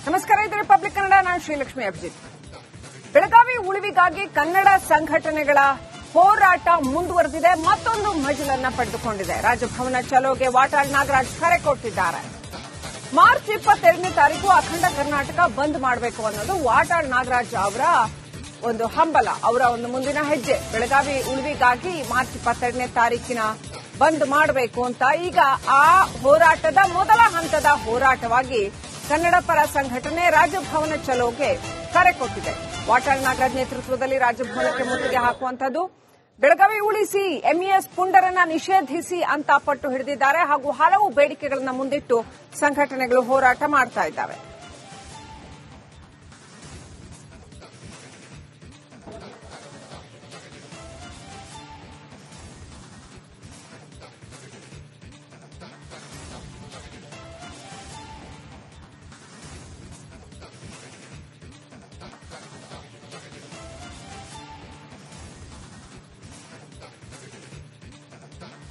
ನಮಸ್ಕಾರ, ಇದು ರಿಪಬ್ಲಿಕ್ ಕನ್ನಡ. ನಾನು ಶ್ರೀಲಕ್ಷ್ಮಿ ಅಭಿಜಿತ್. ಬೆಳಗಾವಿ ಉಳಿವಿಗಾಗಿ ಕನ್ನಡ ಸಂಘಟನೆಗಳ ಹೋರಾಟ ಮುಂದುವರೆದಿದೆ. ಮತ್ತೊಂದು ಮಜಲನ್ನ ಪಡೆದುಕೊಂಡಿದೆ. ರಾಜಭವನ ಚಲೋಗೆ ವಾಟಾಳ್ ನಾಗರಾಜ್ ಕರೆ ಕೊಟ್ಟಿದ್ದಾರೆ. ಮಾರ್ಚ್ 22ನೇ ತಾರೀಕು ಅಖಂಡ ಕರ್ನಾಟಕ ಬಂದ್ ಮಾಡಬೇಕು ಅನ್ನೋದು ವಾಟಾಳ್ ನಾಗರಾಜ್ ಅವರ ಒಂದು ಹಂಬಲ, ಅವರ ಒಂದು ಮುಂದಿನ ಹೆಜ್ಜೆ. ಬೆಳಗಾವಿ ಉಳಿವಿಗಾಗಿ ಮಾರ್ಚ್ 22ನೇ ತಾರೀಕಿನ ಬಂದ್ ಮಾಡಬೇಕು ಅಂತ ಈಗ ಆ ಹೋರಾಟದ ಮೊದಲ ಹಂತದ ಹೋರಾಟವಾಗಿ ಕನ್ನಡ ಪರ ಸಂಘಟನೆ ರಾಜಭವನ ಚಲೋಗೆ ಕರೆ ಕೊಟ್ಟಿದೆ. ವಾಟಾಳ್ ನಾಗರಾಜ್ ನೇತೃತ್ವದಲ್ಲಿ ರಾಜಭವನಕ್ಕೆ ಮುತ್ತಿಗೆ ಹಾಕುವಂತದ್ದು, ಬೆಳಗಾವಿ ಉಳಿಸಿ, ಎಂಇಎಸ್ ಪುಂಡರನ್ನ ನಿಷೇಧಿಸಿ ಅಂತ ಪಟ್ಟು ಹಿಡಿದಿದ್ದಾರೆ. ಹಾಗೂ ಹಲವು ಬೇಡಿಕೆಗಳನ್ನು ಮುಂದಿಟ್ಟು ಸಂಘಟನೆಗಳು ಹೋರಾಟ ಮಾಡ್ತಾ ಇದ್ದಾವೆ.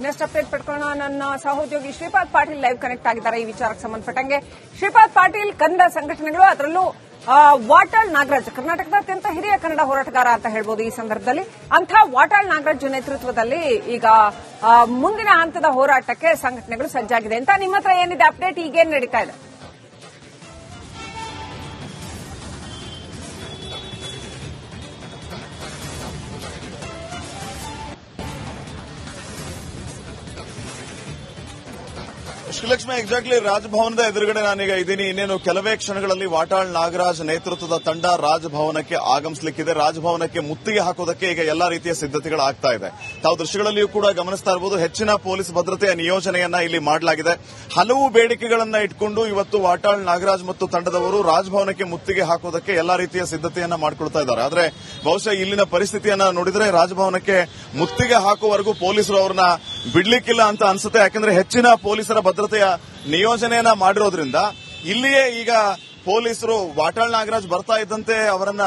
ನೆಕ್ಸ್ಟ್ ಅಪ್ಡೇಟ್ ಪಡ್ಕೊಳ್ಳೋಣ. ನನ್ನ ಸಹೋದ್ಯೋಗಿ ಶ್ರೀಪಾದ್ ಪಾಟೀಲ್ ಲೈವ್ ಕನೆಕ್ಟ್ ಆಗಿದ್ದಾರೆ ಈ ವಿಚಾರಕ್ಕೆ ಸಂಬಂಧಪಟ್ಟಂಗೆ. ಶ್ರೀಪಾದ್ ಪಾಟೀಲ್, ಕನ್ನಡ ಸಂಘಟನೆಗಳು, ಅದರಲ್ಲೂ ವಾಟಾಳ್ ನಾಗರಾಜ್ ಕರ್ನಾಟಕದ ಅತ್ಯಂತ ಹಿರಿಯ ಕನ್ನಡ ಹೋರಾಟಗಾರ ಅಂತ ಹೇಳ್ಬೋದು ಈ ಸಂದರ್ಭದಲ್ಲಿ. ಅಂಥ ವಾಟಾಳ್ ನಾಗರಾಜ್ ನೇತೃತ್ವದಲ್ಲಿ ಈಗ ಮುಂದಿನ ಹಂತದ ಹೋರಾಟಕ್ಕೆ ಸಂಘಟನೆಗಳು ಸಜ್ಜಾಗಿದೆ ಅಂತ ನಿಮ್ಮ ಹತ್ರ ಏನಿದೆ ಅಪ್ಡೇಟ್? ಈಗೇನು ನಡೀತಾ ಇದೆ? ಶ್ರೀಲಕ್ಷ್ಮಿ, ಎಕ್ಸಾಕ್ಟ್ಲಿ ರಾಜಭವನದ ಎದುರುಗಡೆ ನಾನೀಗ ಇದ್ದೀನಿ. ಇನ್ನೇನು ಕೆಲವೇ ಕ್ಷಣಗಳಲ್ಲಿ ವಾಟಾಳ್ ನಾಗರಾಜ್ ನೇತೃತ್ವದ ತಂಡ ರಾಜಭವನಕ್ಕೆ ಆಗಮಿಸಲಿಕ್ಕಿದೆ. ರಾಜಭವನಕ್ಕೆ ಮುತ್ತಿಗೆ ಹಾಕೋದಕ್ಕೆ ಈಗ ಎಲ್ಲಾ ರೀತಿಯ ಸಿದ್ದತೆಗಳಾಗ್ತಾ ಇದೆ. ತಾವು ದೃಶ್ಯಗಳಲ್ಲಿಯೂ ಕೂಡ ಗಮನಿಸ್ತಾ ಇರಬಹುದು, ಹೆಚ್ಚಿನ ಪೊಲೀಸ್ ಭದ್ರತೆಯ ನಿಯೋಜನೆಯನ್ನ ಇಲ್ಲಿ ಮಾಡಲಾಗಿದೆ. ಹಲವು ಬೇಡಿಕೆಗಳನ್ನ ಇಟ್ಕೊಂಡು ಇವತ್ತು ವಾಟಾಳ್ ನಾಗರಾಜ್ ಮತ್ತು ತಂಡದವರು ರಾಜಭವನಕ್ಕೆ ಮುತ್ತಿಗೆ ಹಾಕೋದಕ್ಕೆ ಎಲ್ಲಾ ರೀತಿಯ ಸಿದ್ದತೆಯನ್ನ ಮಾಡಿಕೊಳ್ತಾ ಇದ್ದಾರೆ. ಆದ್ರೆ ಬಹುಶಃ ಇಲ್ಲಿನ ಪರಿಸ್ಥಿತಿಯನ್ನ ನೋಡಿದ್ರೆ ರಾಜಭವನಕ್ಕೆ ಮುತ್ತಿಗೆ ಹಾಕುವವರೆಗೂ ಪೊಲೀಸರು ಅವರನ್ನ ಬಿಡ್ಲಿಕ್ಕಿಲ್ಲ ಅಂತ ಅನ್ಸುತ್ತೆ. ಯಾಕಂದ್ರೆ ಹೆಚ್ಚಿನ ಪೊಲೀಸರ ಭದ್ರತೆಯ ನಿಯೋಜನೆಯನ್ನ ಮಾಡಿರೋದ್ರಿಂದ ಇಲ್ಲಿಯೇ ಈಗ ಪೊಲೀಸರು ವಾಟಾಳ್ ನಾಗರಾಜ್ ಬರ್ತಾ ಇದ್ದಂತೆ ಅವರನ್ನ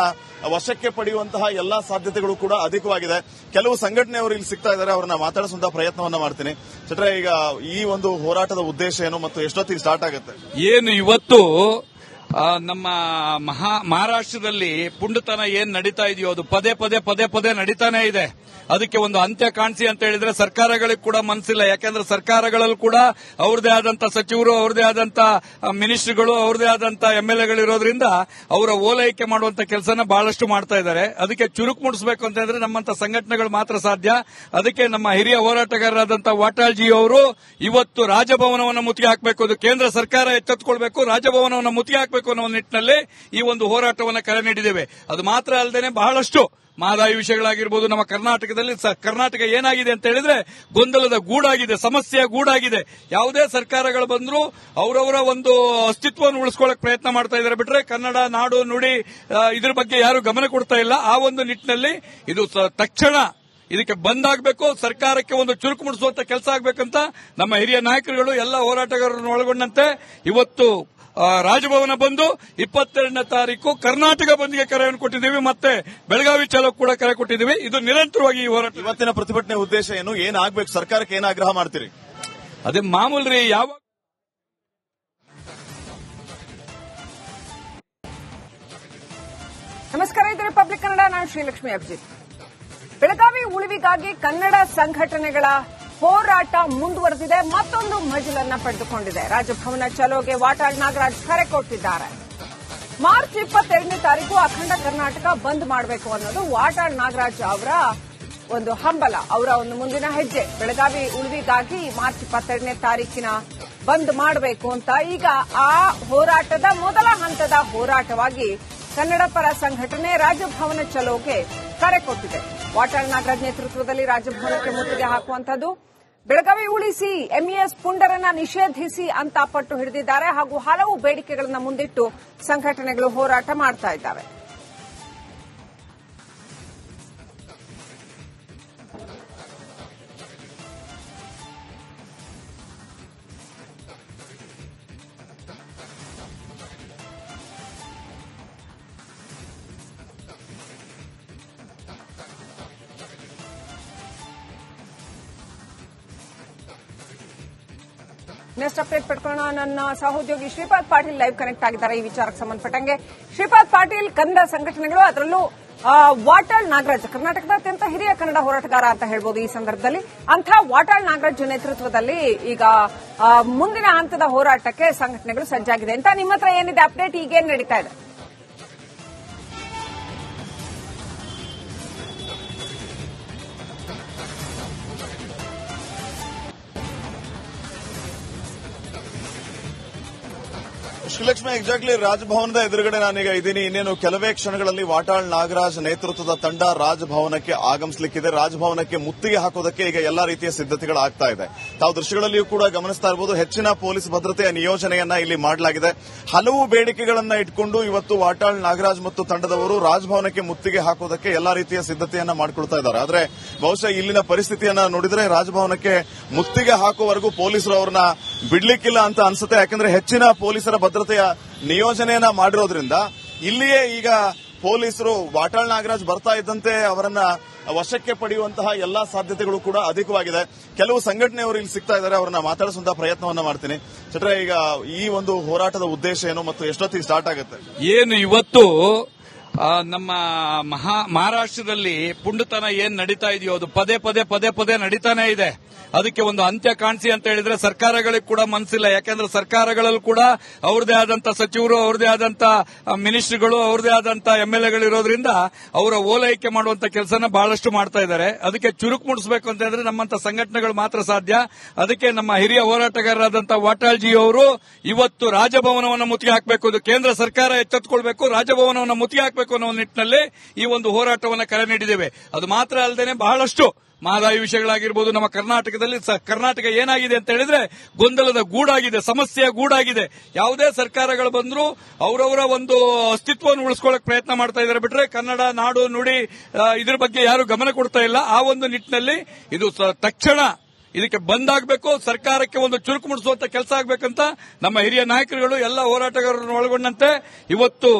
ವಶಕ್ಕೆ ಪಡೆಯುವಂತಹ ಎಲ್ಲಾ ಸಾಧ್ಯತೆಗಳು ಕೂಡ ಅಧಿಕವಾಗಿದೆ. ಕೆಲವು ಸಂಘಟನೆಯವರು ಇಲ್ಲಿ ಸಿಗ್ತಾ ಇದ್ದಾರೆ, ಅವರನ್ನ ಮಾತಾಡಿಸುವಂತಹ ಪ್ರಯತ್ನವನ್ನ ಮಾಡ್ತೀನಿ. ಚಟ್ರೆ, ಈಗ ಈ ಒಂದು ಹೋರಾಟದ ಉದ್ದೇಶ ಏನು ಮತ್ತು ಎಷ್ಟೊತ್ತಿಗೆ ಸ್ಟಾರ್ಟ್ ಆಗುತ್ತೆ? ಏನು ಇವತ್ತು ನಮ್ಮ ಮಹಾರಾಷ್ಟ್ರದಲ್ಲಿ ಪುಂಡತನ ಏನ್ ನಡೀತಾ ಇದೆಯೋ ಅದು ಪದೇ ಪದೇ ನಡೀತಾನೆ ಇದೆ. ಅದಕ್ಕೆ ಒಂದು ಅಂತ್ಯ ಕಾಣಿಸಿ ಅಂತ ಹೇಳಿದ್ರೆ ಸರ್ಕಾರಗಳಿಗೆ ಕೂಡ ಮನಸ್ಸಿಲ್ಲ. ಯಾಕೆಂದ್ರೆ ಸರ್ಕಾರಗಳಲ್ಲಿ ಕೂಡ ಅವ್ರದೇ ಆದಂತ ಸಚಿವರು, ಅವ್ರದೇ ಆದಂತ ಮಿನಿಸ್ಟರ್ಗಳು, ಅವ್ರದೇ ಆದಂತ ಎಂಎಲ್ಎಗಳು ಇರೋದ್ರಿಂದ ಅವರ ಓಲೈಕೆ ಮಾಡುವಂತ ಕೆಲಸನ ಬಹಳಷ್ಟು ಮಾಡ್ತಾ ಇದ್ದಾರೆ. ಅದಕ್ಕೆ ಚುರುಕು ಮೂಡಿಸಬೇಕು ಅಂತ ಹೇಳಿದ್ರೆ ನಮ್ಮಂತ ಸಂಘಟನೆಗಳು ಮಾತ್ರ ಸಾಧ್ಯ. ಅದಕ್ಕೆ ನಮ್ಮ ಹಿರಿಯ ಹೋರಾಟಗಾರರಾದಂತ ವಾಟಾಳ್ ಜಿ ಅವರು ಇವತ್ತು ರಾಜಭವನವನ್ನು ಮುತ್ತಿಗೆ ಹಾಕಬೇಕು, ಅದು ಕೇಂದ್ರ ಸರ್ಕಾರ ಎಚ್ಚೆತ್ತುಕೊಳ್ಬೇಕು, ರಾಜಭವನವನ್ನು ಮುತ್ತಿಗೆ ಹಾಕಬೇಕು ಅನ್ನೋ ನಿಟ್ಟಿನಲ್ಲಿ ಈ ಒಂದು ಹೋರಾಟವನ್ನು ಕರೆ ನೀಡಿದ್ದೇವೆ. ಅದು ಮಾತ್ರ ಅಲ್ಲದೆ ಬಹಳಷ್ಟು ಮಹದಾಯಿ ವಿಷಯಗಳಾಗಿರ್ಬೋದು. ನಮ್ಮ ಕರ್ನಾಟಕದಲ್ಲಿ ಕರ್ನಾಟಕ ಏನಾಗಿದೆ ಅಂತ ಹೇಳಿದ್ರೆ ಗೊಂದಲದ ಗೂಡಾಗಿದೆ, ಸಮಸ್ಯೆಯ ಗೂಡಾಗಿದೆ. ಯಾವುದೇ ಸರ್ಕಾರಗಳು ಬಂದರೂ ಅವರವರ ಒಂದು ಅಸ್ತಿತ್ವವನ್ನು ಉಳಿಸ್ಕೊಳ್ಳೋಕೆ ಪ್ರಯತ್ನ ಮಾಡ್ತಾ ಇದ್ದಾರೆ ಬಿಟ್ರೆ ಕನ್ನಡ ನಾಡು ನುಡಿ ಇದ್ರ ಬಗ್ಗೆ ಯಾರು ಗಮನ ಕೊಡ್ತಾ ಇಲ್ಲ. ಆ ಒಂದು ನಿಟ್ಟಿನಲ್ಲಿ ಇದು ತಕ್ಷಣ ಇದಕ್ಕೆ ಬಂದಾಗಬೇಕು, ಸರ್ಕಾರಕ್ಕೆ ಒಂದು ಚುರುಕು ಮೂಡಿಸುವಂತ ಕೆಲಸ ಆಗಬೇಕಂತ ನಮ್ಮ ಹಿರಿಯ ನಾಯಕರುಗಳು ಎಲ್ಲ ಹೋರಾಟಗಾರರನ್ನು ಒಳಗೊಂಡಂತೆ ಇವತ್ತು ರಾಜಭವನ ಬಂದು 22ನೇ ತಾರೀಕು ಕರ್ನಾಟಕ ಬಂದ್ಗೆ ಕರೆಯನ್ನು ಕೊಟ್ಟಿದ್ದೀವಿ. ಮತ್ತೆ ಬೆಳಗಾವಿ ಚಲೋ ಕೂಡ ಕರೆ ಕೊಟ್ಟಿದ್ದೀವಿ. ಇದು ನಿರಂತರವಾಗಿ ಈ ಹೋರಾಟ. ಇವತ್ತಿನ ಪ್ರತಿಭಟನೆ ಉದ್ದೇಶ ಏನು, ಏನಾಗಬೇಕು, ಸರ್ಕಾರಕ್ಕೆ ಏನು ಆಗ್ರಹ ಮಾಡ್ತೀರಿ? ಅದೇ ಮಾಮೂಲ್ರಿ. ನಮಸ್ಕಾರ, ಇದು ರಿಪಬ್ಲಿಕ್ ಕನ್ನಡ. ನಾನು ಶ್ರೀಲಕ್ಷ್ಮಿ ಅಭಿಜಿತ್. ಬೆಳಗಾವಿ ಉಳಿವಿಗಾಗಿ ಕನ್ನಡ ಸಂಘಟನೆಗಳ ಹೋರಾಟ ಮುಂದುವರೆದಿದೆ. ಮತ್ತೊಂದು ಮಜಲನ್ನ ಪಡೆದುಕೊಂಡಿದೆ. ರಾಜಭವನ ಚಲೋಗೆ ವಾಟಾಳ್ ನಾಗರಾಜ್ ಕರೆ ಕೊಟ್ಟಿದ್ದಾರೆ. ಮಾರ್ಚ್ 22ನೇ ತಾರೀಕು ಅಖಂಡ ಕರ್ನಾಟಕ ಬಂದ್ ಮಾಡಬೇಕು ಅನ್ನೋದು ವಾಟಾಳ್ ನಾಗರಾಜ್ ಅವರ ಒಂದು ಹಂಬಲ, ಅವರ ಒಂದು ಮುಂದಿನ ಹೆಜ್ಜೆ. ಬೆಳಗಾವಿ ಉಳಿವಿಗಾಗಿ ಮಾರ್ಚ್ 22ನೇ ತಾರೀಕಿನ ಬಂದ್ ಮಾಡಬೇಕು ಅಂತ ಈಗ ಆ ಹೋರಾಟದ ಮೊದಲ ಹಂತದ ಹೋರಾಟವಾಗಿ ಕನ್ನಡ ಪರ ಸಂಘಟನೆ ರಾಜಭವನ ಚಲೋಗೆ ಕರೆ ಕೊಟ್ಟಿದೆ. ವಾಟಾಳ್ ನಾಗರಾಜ್ ನೇತೃತ್ವದಲ್ಲಿ ರಾಜಭವನಕ್ಕೆ ಮುತ್ತಿಗೆ ಹಾಕುವಂತದ್ದು, ಬೆಳಗಾವಿ ಉಳಿಸಿ, ಎಂಇಎಸ್ ಪುಂಡರನ್ನ ನಿಷೇಧಿಸಿ ಅಂತ ಪಟ್ಟು ಹಿಡಿದಿದ್ದಾರೆ. ಹಾಗೂ ಹಲವು ಬೇಡಿಕೆಗಳನ್ನು ಮುಂದಿಟ್ಟು ಸಂಘಟನೆಗಳು ಹೋರಾಟ ಮಾಡ್ತಾ ಇದ್ದಾವೆ. ನೆಕ್ಸ್ಟ್ ಅಪ್ಡೇಟ್ ಪಡ್ಕೊಳ್ಳೋಣ. ನನ್ನ ಸಹೋದ್ಯೋಗಿ ಶ್ರೀಪಾದ್ ಪಾಟೀಲ್ ಲೈವ್ ಕನೆಕ್ಟ್ ಆಗಿದ್ದಾರೆ ಈ ವಿಚಾರಕ್ಕೆ ಸಂಬಂಧಪಟ್ಟಂಗೆ. ಶ್ರೀಪಾದ್ ಪಾಟೀಲ್, ಕನ್ನಡ ಸಂಘಟನೆಗಳು, ಅದರಲ್ಲೂ ವಾಟಾಳ್ ನಾಗರಾಜ್ ಕರ್ನಾಟಕದ ಅತ್ಯಂತ ಹಿರಿಯ ಕನ್ನಡ ಹೋರಾಟಗಾರ ಅಂತ ಹೇಳ್ಬೋದು ಈ ಸಂದರ್ಭದಲ್ಲಿ. ಅಂಥ ವಾಟಾಳ್ ನಾಗರಾಜ್ ನೇತೃತ್ವದಲ್ಲಿ ಈಗ ಮುಂದಿನ ಹಂತದ ಹೋರಾಟಕ್ಕೆ ಸಂಘಟನೆಗಳು ಸಜ್ಜಾಗಿದೆ ಅಂತ ನಿಮ್ಮ ಹತ್ರ ಏನಿದೆ ಅಪ್ಡೇಟ್? ಈಗೇನ್ ನಡೀತಾ ಇದೆ? ಶ್ರೀಲಕ್ಷ್ಮಿ, ಎಕ್ಸಾಕ್ಟ್ಲಿ ರಾಜಭವನದ ಎದುರುಗಡೆ ನಾನೀಗ ಇದ್ದೀನಿ. ಇನ್ನೇನು ಕೆಲವೇ ಕ್ಷಣಗಳಲ್ಲಿ ವಾಟಾಳ್ ನಾಗರಾಜ್ ನೇತೃತ್ವದ ತಂಡ ರಾಜಭವನಕ್ಕೆ ಆಗಮಿಸಲಿಕ್ಕಿದೆ. ರಾಜಭವನಕ್ಕೆ ಮುತ್ತಿಗೆ ಹಾಕೋದಕ್ಕೆ ಈಗ ಎಲ್ಲಾ ರೀತಿಯ ಸಿದ್ದತೆಗಳಾಗ್ತಾ ಇದೆ. ತಾವು ದೃಶ್ಯಗಳಲ್ಲಿಯೂ ಕೂಡ ಗಮನಿಸ್ತಾ ಇರಬಹುದು, ಹೆಚ್ಚಿನ ಪೊಲೀಸ್ ಭದ್ರತೆಯ ನಿಯೋಜನೆಯನ್ನ ಇಲ್ಲಿ ಮಾಡಲಾಗಿದೆ. ಹಲವು ಬೇಡಿಕೆಗಳನ್ನ ಇಟ್ಕೊಂಡು ಇವತ್ತು ವಾಟಾಳ್ ನಾಗರಾಜ್ ಮತ್ತು ತಂಡದವರು ರಾಜಭವನಕ್ಕೆ ಮುತ್ತಿಗೆ ಹಾಕೋದಕ್ಕೆ ಎಲ್ಲಾ ರೀತಿಯ ಸಿದ್ದತೆಯನ್ನ ಮಾಡಿಕೊಳ್ತಾ ಇದ್ದಾರೆ. ಆದ್ರೆ ಬಹುಶಃ ಇಲ್ಲಿನ ಪರಿಸ್ಥಿತಿಯನ್ನ ನೋಡಿದ್ರೆ ರಾಜಭವನಕ್ಕೆ ಮುತ್ತಿಗೆ ಹಾಕುವವರೆಗೂ ಪೊಲೀಸರು ಅವರನ್ನ ಬಿಡ್ಲಿಕ್ಕಿಲ್ಲ ಅಂತ ಅನ್ಸುತ್ತೆ. ಯಾಕಂದ್ರೆ ಹೆಚ್ಚಿನ ಪೊಲೀಸರ ಭದ್ರತೆಯ ನಿಯೋಜನೆಯನ್ನ ಮಾಡಿರೋದ್ರಿಂದ ಇಲ್ಲಿಯೇ ಈಗ ಪೊಲೀಸರು ವಾಟಾಳ್ ನಾಗರಾಜ್ ಬರ್ತಾ ಇದ್ದಂತೆ ಅವರನ್ನ ವಶಕ್ಕೆ ಪಡೆಯುವಂತಹ ಎಲ್ಲಾ ಸಾಧ್ಯತೆಗಳು ಕೂಡ ಅಧಿಕವಾಗಿದೆ. ಕೆಲವು ಸಂಘಟನೆಯವರು ಇಲ್ಲಿ ಸಿಗ್ತಾ ಇದ್ದಾರೆ, ಅವರನ್ನ ಮಾತಾಡಿಸುವಂತಹ ಪ್ರಯತ್ನವನ್ನ ಮಾಡ್ತೀನಿ. ಚಟ್ರೆ, ಈಗ ಈ ಒಂದು ಹೋರಾಟದ ಉದ್ದೇಶ ಏನು ಮತ್ತು ಎಷ್ಟೊತ್ತಿಗೆ ಸ್ಟಾರ್ಟ್ ಆಗುತ್ತೆ? ಏನು ಇವತ್ತು ನಮ್ಮ ಮಹಾರಾಷ್ಟ್ರದಲ್ಲಿ ಪುಂಡತನ ಏನ್ ನಡೀತಾ ಇದೆಯೋ ಅದು ಪದೇ ಪದೇ ನಡೀತಾನೆ ಇದೆ. ಅದಕ್ಕೆ ಒಂದು ಅಂತ್ಯ ಕಾಣಿಸಿ ಅಂತ ಹೇಳಿದ್ರೆ ಸರ್ಕಾರಗಳಿಗೆ ಕೂಡ ಮನಸ್ಸಿಲ್ಲ. ಯಾಕಂದ್ರೆ ಸರ್ಕಾರಗಳಲ್ಲೂ ಕೂಡ ಅವ್ರದೇ ಆದಂತ ಸಚಿವರು, ಅವ್ರದೇ ಆದಂತ ಮಿನಿಸ್ಟ್ರಿಗಳು, ಅವ್ರದೇ ಆದಂತ ಎಂಎಲ್ಎಗಳು ಇರೋದ್ರಿಂದ ಅವರ ಓಲೈಕೆ ಮಾಡುವಂತ ಕೆಲಸನ ಬಹಳಷ್ಟು ಮಾಡ್ತಾ ಇದ್ದಾರೆ. ಅದಕ್ಕೆ ಚುರುಕು ಮೂಡಿಸಬೇಕು ಅಂತ ಹೇಳಿದ್ರೆ ನಮ್ಮಂತ ಸಂಘಟನೆಗಳು ಮಾತ್ರ ಸಾಧ್ಯ. ಅದಕ್ಕೆ ನಮ್ಮ ಹಿರಿಯ ಹೋರಾಟಗಾರರಾದಂತಹ ವಾಟಾಳ್ಜಿ ಅವರು ಇವತ್ತು ರಾಜಭವನವನ್ನು ಮುತ್ತಿಗೆ ಹಾಕಬೇಕು, ಇದು ಕೇಂದ್ರ ಸರ್ಕಾರ ಎಚ್ಚೆತ್ತುಕೊಳ್ಬೇಕು, ರಾಜಭವನವನ್ನು ಮುತ್ತಿಗೆ ಹಾಕಬೇಕು ಅನ್ನೋ ನಿಟ್ಟಿನಲ್ಲಿ ಈ ಒಂದು ಹೋರಾಟವನ್ನು ಕರೆ ನೀಡಿದ್ದೇವೆ. ಅದು ಮಾತ್ರ ಅಲ್ಲದೆ ಬಹಳಷ್ಟು ಮಹದಾಯಿ ವಿಷಯಗಳಾಗಿರ್ಬೋದು, ನಮ್ಮ ಕರ್ನಾಟಕದಲ್ಲಿ ಕರ್ನಾಟಕ ಏನಾಗಿದೆ ಅಂತ ಹೇಳಿದ್ರೆ ಗೊಂದಲದ ಗೂಡಾಗಿದೆ, ಸಮಸ್ಯೆಯ ಗೂಡಾಗಿದೆ. ಯಾವುದೇ ಸರ್ಕಾರಗಳು ಬಂದರೂ ಅವರವರ ಒಂದು ಅಸ್ತಿತ್ವವನ್ನು ಉಳಿಸ್ಕೊಳ್ಳೋಕೆ ಪ್ರಯತ್ನ ಮಾಡ್ತಾ ಇದ್ದಾರೆ ಬಿಟ್ರೆ ಕನ್ನಡ ನಾಡು ನುಡಿ ಇದ್ರ ಬಗ್ಗೆ ಯಾರು ಗಮನ ಕೊಡ್ತಾ ಇಲ್ಲ. ಆ ಒಂದು ನಿಟ್ಟಿನಲ್ಲಿ ಇದು ತಕ್ಷಣ ಇದಕ್ಕೆ ಬಂದಾಗಬೇಕು, ಸರ್ಕಾರಕ್ಕೆ ಒಂದು ಚುರುಕು ಮೂಡಿಸುವಂತ ಕೆಲಸ ಆಗಬೇಕಂತ ನಮ್ಮ ಹಿರಿಯ ನಾಯಕರುಗಳು ಎಲ್ಲ ಹೋರಾಟಗಾರರನ್ನು ಒಳಗೊಂಡಂತೆ ಇವತ್ತು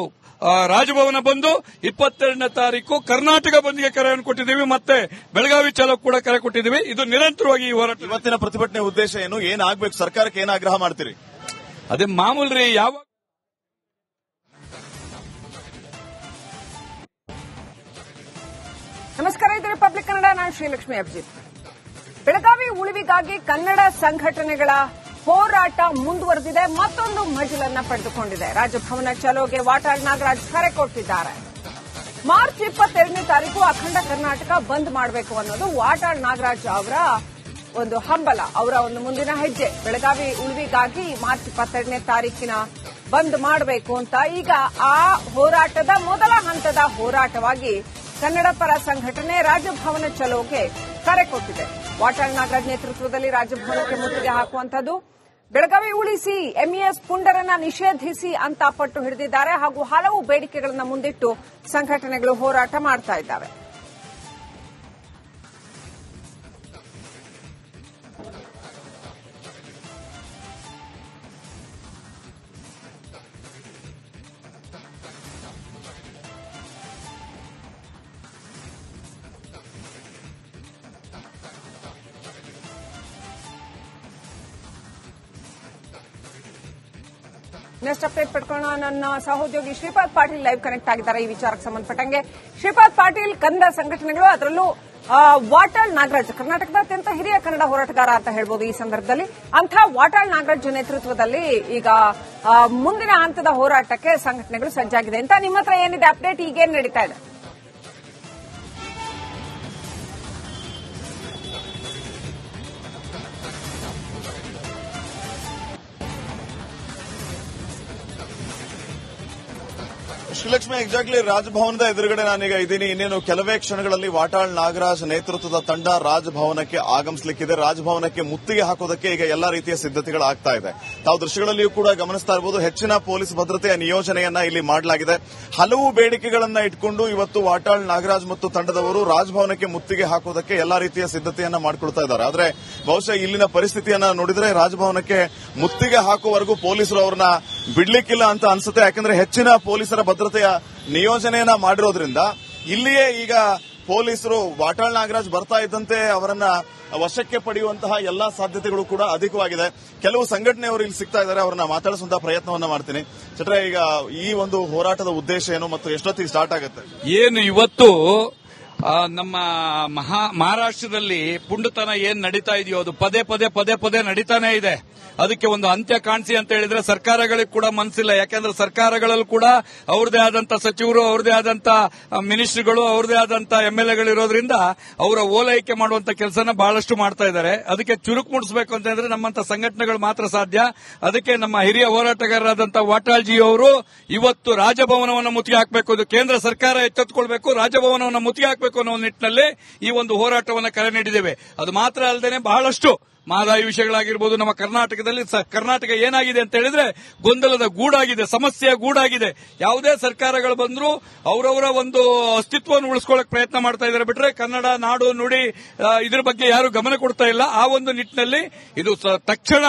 ರಾಜಭವನ ಬಂದು 22ನೇ ತಾರೀಕು ಕರ್ನಾಟಕ ಬಂದ್ಗೆ ಕರೆಯನ್ನು ಕೊಟ್ಟಿದ್ದೀವಿ. ಮತ್ತೆ ಬೆಳಗಾವಿ ಚಲೋ ಕೂಡ ಕರೆ ಕೊಟ್ಟಿದ್ದೀವಿ. ಇದು ನಿರಂತರವಾಗಿ ಈ ಹೋರಾಟ. ಇವತ್ತಿನ ಪ್ರತಿಭಟನೆ ಉದ್ದೇಶ ಏನು, ಏನಾಗಬೇಕು, ಸರ್ಕಾರಕ್ಕೆ ಏನು ಆಗ್ರಹ ಮಾಡ್ತೀರಿ? ಅದೇ ಮಾಮೂಲ್ರಿ. ಯಾವ ನಮಸ್ಕಾರ, ಇದು ರಿಪಬ್ಲಿಕ್ ಕನ್ನಡ. ನಾನು ಶ್ರೀಲಕ್ಷ್ಮಿ ಅಭಿಜಿತ್. ಬೆಳಗಾವಿ ಉಳಿವಿಗಾಗಿ ಕನ್ನಡ ಸಂಘಟನೆಗಳ ಹೋರಾಟ ಮುಂದುವರೆದಿದೆ, ಮತ್ತೊಂದು ಮಜಲನ್ನ ಪಡೆದುಕೊಂಡಿದೆ. ರಾಜಭವನ ಚಲೋಗೆ ವಾಟಾಳ್ ನಾಗರಾಜ್ ಕರೆ ಕೊಟ್ಟಿದ್ದಾರೆ. ಮಾರ್ಚ್ 22ನೇ ತಾರೀಕು ಅಖಂಡ ಕರ್ನಾಟಕ ಬಂದ್ ಮಾಡಬೇಕು ಅನ್ನೋದು ವಾಟಾಳ್ ನಾಗರಾಜ್ ಅವರ ಒಂದು ಹಂಬಲ, ಅವರ ಒಂದು ಮುಂದಿನ ಹೆಜ್ಜೆ. ಬೆಳಗಾವಿ ಉಳಿವಿಗಾಗಿ ಮಾರ್ಚ್ 22ನೇ ತಾರೀಕಿನ ಬಂದ್ ಮಾಡಬೇಕು ಅಂತ ಈಗ ಆ ಹೋರಾಟದ ಮೊದಲ ಹಂತದ ಹೋರಾಟವಾಗಿ ಕನ್ನಡ ಪರ ಸಂಘಟನೆ ರಾಜಭವನ ಚಲೋಗೆ ಕರೆ ಕೊಟ್ಟಿದೆ. ವಾಟಾಳ್ ನಾಗರಾಜ್ ನೇತೃತ್ವದಲ್ಲಿ ರಾಜಭವನಕ್ಕೆ ಮುತ್ತಿಗೆ ಹಾಕುವಂತದ್ದು, ಬೆಳಗಾವಿ ಉಳಿಸಿ, ಎಂಇಎಸ್ ಪುಂಡರನ್ನ ನಿಷೇಧಿಸಿ ಅಂತ ಪಟ್ಟು ಹಿಡಿದಿದ್ದಾರೆ. ಹಾಗೂ ಹಲವು ಬೇಡಿಕೆಗಳನ್ನು ಮುಂದಿಟ್ಟು ಸಂಘಟನೆಗಳು ಹೋರಾಟ ಮಾಡ್ತಾ ಇದ್ದಾವೆ. ನೆಕ್ಸ್ಟ್ ಅಪ್ಡೇಟ್ ಪಡ್ಕೊಳ್ಳೋಣ. ನನ್ನ ಸಹೋದ್ಯೋಗಿ ಶ್ರೀಪಾದ್ ಪಾಟೀಲ್ ಲೈವ್ ಕನೆಕ್ಟ್ ಆಗಿದ್ದಾರೆ ಈ ವಿಚಾರಕ್ಕೆ ಸಂಬಂಧಪಟ್ಟಂಗೆ. ಶ್ರೀಪಾದ್ ಪಾಟೀಲ್, ಕನ್ನಡ ಸಂಘಟನೆಗಳು, ಅದರಲ್ಲೂ ವಾಟಾಳ್ ನಾಗರಾಜ್ ಕರ್ನಾಟಕದ ಅತ್ಯಂತ ಹಿರಿಯ ಕನ್ನಡ ಹೋರಾಟಗಾರ ಅಂತ ಹೇಳ್ಬೋದು ಈ ಸಂದರ್ಭದಲ್ಲಿ. ಅಂಥ ವಾಟಾಳ್ ನಾಗರಾಜ್ ನೇತೃತ್ವದಲ್ಲಿ ಈಗ ಮುಂದಿನ ಹಂತದ ಹೋರಾಟಕ್ಕೆ ಸಂಘಟನೆಗಳು ಸಜ್ಜಾಗಿದೆ ಅಂತ ನಿಮ್ಮ ಹತ್ರ ಏನಿದೆ ಅಪ್ಡೇಟ್? ಈಗೇನ್ ನಡೀತಾ ಇದೆ? ಶ್ರೀಲಕ್ಷ್ಮಿ, ಎಕ್ಸಾಕ್ಟ್ಲಿ ರಾಜಭವನದ ಎದುರುಗಡೆ ನಾನೀಗ ಇದ್ದೀನಿ. ಇನ್ನೇನು ಕೆಲವೇ ಕ್ಷಣಗಳಲ್ಲಿ ವಾಟಾಳ್ ನಾಗರಾಜ್ ನೇತೃತ್ವದ ತಂಡ ರಾಜಭವನಕ್ಕೆ ಆಗಮಿಸಲಿಕ್ಕಿದೆ. ರಾಜಭವನಕ್ಕೆ ಮುತ್ತಿಗೆ ಹಾಕೋದಕ್ಕೆ ಈಗ ಎಲ್ಲಾ ರೀತಿಯ ಸಿದ್ದತೆಗಳಾಗ್ತಾ ಇದೆ. ತಾವು ದೃಶ್ಯಗಳಲ್ಲಿಯೂ ಕೂಡ ಗಮನಿಸ್ತಾ ಇರಬಹುದು, ಹೆಚ್ಚಿನ ಪೊಲೀಸ್ ಭದ್ರತೆಯ ನಿಯೋಜನೆಯನ್ನ ಇಲ್ಲಿ ಮಾಡಲಾಗಿದೆ. ಹಲವು ಬೇಡಿಕೆಗಳನ್ನ ಇಟ್ಕೊಂಡು ಇವತ್ತು ವಾಟಾಳ್ ನಾಗರಾಜ್ ಮತ್ತು ತಂಡದವರು ರಾಜಭವನಕ್ಕೆ ಮುತ್ತಿಗೆ ಹಾಕೋದಕ್ಕೆ ಎಲ್ಲಾ ರೀತಿಯ ಸಿದ್ದತೆಯನ್ನ ಮಾಡಿಕೊಳ್ತಾ ಇದ್ದಾರೆ. ಆದ್ರೆ ಬಹುಶಃ ಇಲ್ಲಿನ ಪರಿಸ್ಥಿತಿಯನ್ನ ನೋಡಿದ್ರೆ ರಾಜಭವನಕ್ಕೆ ಮುತ್ತಿಗೆ ಹಾಕುವವರೆಗೂ ಪೊಲೀಸರು ಅವರನ್ನ ಬಿಡ್ಲಿಕ್ಕಿಲ್ಲ ಅಂತ ಅನ್ಸುತ್ತೆ. ಯಾಕಂದ್ರೆ ಹೆಚ್ಚಿನ ಪೊಲೀಸರ ಭದ್ರತೆಯ ನಿಯೋಜನೆಯನ್ನ ಮಾಡಿರೋದ್ರಿಂದ ಇಲ್ಲಿಯೇ ಈಗ ಪೊಲೀಸರು ವಾಟಾಳ್ ನಾಗರಾಜ್ ಬರ್ತಾ ಇದ್ದಂತೆ ಅವರನ್ನ ವಶಕ್ಕೆ ಪಡೆಯುವಂತಹ ಎಲ್ಲಾ ಸಾಧ್ಯತೆಗಳು ಕೂಡ ಅಧಿಕವಾಗಿದೆ. ಕೆಲವು ಸಂಘಟನೆಯವರು ಇಲ್ಲಿ ಸಿಗ್ತಾ ಇದ್ದಾರೆ, ಅವರನ್ನ ಮಾತಾಡಿಸುವಂತಹ ಪ್ರಯತ್ನವನ್ನ ಮಾಡ್ತೀನಿ. ಚಟ್ರೆ, ಈಗ ಈ ಒಂದು ಹೋರಾಟದ ಉದ್ದೇಶ ಏನು ಮತ್ತು ಎಷ್ಟೊತ್ತಿಗೆ ಸ್ಟಾರ್ಟ್ ಆಗುತ್ತೆ? ಏನು ಇವತ್ತು ನಮ್ಮ ಮಹಾರಾಷ್ಟ್ರದಲ್ಲಿ ಪುಂಡತನ ಏನ್ ನಡೀತಾ ಇದೆಯೋ ಅದು ಪದೇ ಪದೇ ನಡೀತಾನೆ ಇದೆ. ಅದಕ್ಕೆ ಒಂದು ಅಂತ್ಯ ಕಾಣಿಸಿ ಅಂತ ಹೇಳಿದ್ರೆ ಸರ್ಕಾರಗಳಿಗೆ ಕೂಡ ಮನಸ್ಸಿಲ್ಲ. ಯಾಕಂದ್ರೆ ಸರ್ಕಾರಗಳಲ್ಲೂ ಕೂಡ ಅವ್ರದೇ ಆದಂತ ಸಚಿವರು, ಅವ್ರದೇ ಆದಂತ ಮಿನಿಸ್ಟ್ರಿಗಳು, ಅವ್ರದೇ ಆದಂತ ಎಂಎಲ್ಎಗಳು ಇರೋದ್ರಿಂದ ಅವರ ಓಲೈಕೆ ಮಾಡುವಂತ ಕೆಲಸನ ಬಹಳಷ್ಟು ಮಾಡ್ತಾ ಇದ್ದಾರೆ. ಅದಕ್ಕೆ ಚುರುಕು ಮೂಡಿಸಬೇಕು ಅಂತಂದ್ರೆ ನಮ್ಮಂತ ಸಂಘಟನೆಗಳು ಮಾತ್ರ ಸಾಧ್ಯ. ಅದಕ್ಕೆ ನಮ್ಮ ಹಿರಿಯ ಹೋರಾಟಗಾರರಾದಂತ ವಾಟಾಳ್ಜಿ ಅವರು ಇವತ್ತು ರಾಜಭವನವನ್ನು ಮುತ್ತಿಗೆ ಹಾಕಬೇಕು, ಇದು ಕೇಂದ್ರ ಸರ್ಕಾರ ಎಚ್ಚೆತ್ತುಕೊಳ್ಬೇಕು, ರಾಜಭವನವನ್ನು ಮುತ್ತಿಗೆ ಹಾಕಬೇಕು ಅನ್ನೋ ನಿಟ್ಟಿನಲ್ಲಿ ಈ ಒಂದು ಹೋರಾಟವನ್ನು ಕರೆ ನೀಡಿದ್ದೇವೆ. ಅದು ಮಾತ್ರ ಅಲ್ಲದೆ ಬಹಳಷ್ಟು ಮಹದಾಯಿ ವಿಷಯಗಳಾಗಿರ್ಬೋದು, ನಮ್ಮ ಕರ್ನಾಟಕದಲ್ಲಿ ಕರ್ನಾಟಕ ಏನಾಗಿದೆ ಅಂತ ಹೇಳಿದ್ರೆ ಗೊಂದಲದ ಗೂಡಾಗಿದೆ, ಸಮಸ್ಯೆಯ ಗೂಡಾಗಿದೆ. ಯಾವುದೇ ಸರ್ಕಾರಗಳು ಬಂದರೂ ಅವರವರ ಒಂದು ಅಸ್ತಿತ್ವವನ್ನು ಉಳಿಸ್ಕೊಳ್ಳೋಕೆ ಪ್ರಯತ್ನ ಮಾಡ್ತಾ ಇದ್ದಾರೆ ಬಿಟ್ರೆ ಕನ್ನಡ ನಾಡು ನುಡಿ ಇದ್ರ ಬಗ್ಗೆ ಯಾರು ಗಮನ ಕೊಡ್ತಾ ಇಲ್ಲ. ಆ ಒಂದು ನಿಟ್ಟಿನಲ್ಲಿ ಇದು ತಕ್ಷಣ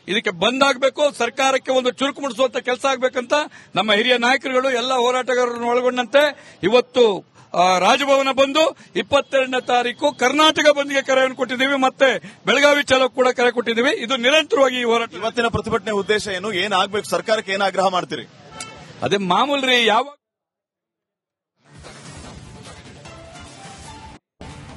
ಇದಕ್ಕೆ ಬಂದಾಗಬೇಕು, ಸರ್ಕಾರಕ್ಕೆ ಒಂದು ಚುರುಕು ಮೂಡಿಸುವಂತ ಕೆಲಸ ಆಗಬೇಕಂತ ನಮ್ಮ ಹಿರಿಯ ನಾಯಕರುಗಳು ಎಲ್ಲ ಹೋರಾಟಗಾರರನ್ನು ಒಳಗೊಂಡಂತೆ ಇವತ್ತು ರಾಜಭವನ ಬಂದು 22ನೇ ತಾರೀಕು ಕರ್ನಾಟಕ ಬಂದ್ಗೆ ಕರೆಯನ್ನು ಕೊಟ್ಟಿದ್ದೀವಿ. ಮತ್ತೆ ಬೆಳಗಾವಿ ಚಲೋ ಕೂಡ ಕರೆ ಕೊಟ್ಟಿದ್ದೀವಿ. ಇದು ನಿರಂತರವಾಗಿ ಈ ಹೋರಾಟ. ಇವತ್ತಿನ ಪ್ರತಿಭಟನೆ ಉದ್ದೇಶ ಏನು, ಏನಾಗಬೇಕು, ಸರ್ಕಾರಕ್ಕೆ ಏನು ಆಗ್ರಹ ಮಾಡ್ತೀರಿ? ಅದೇ ಮಾಮೂಲ್ರಿ. ಯಾವಾಗ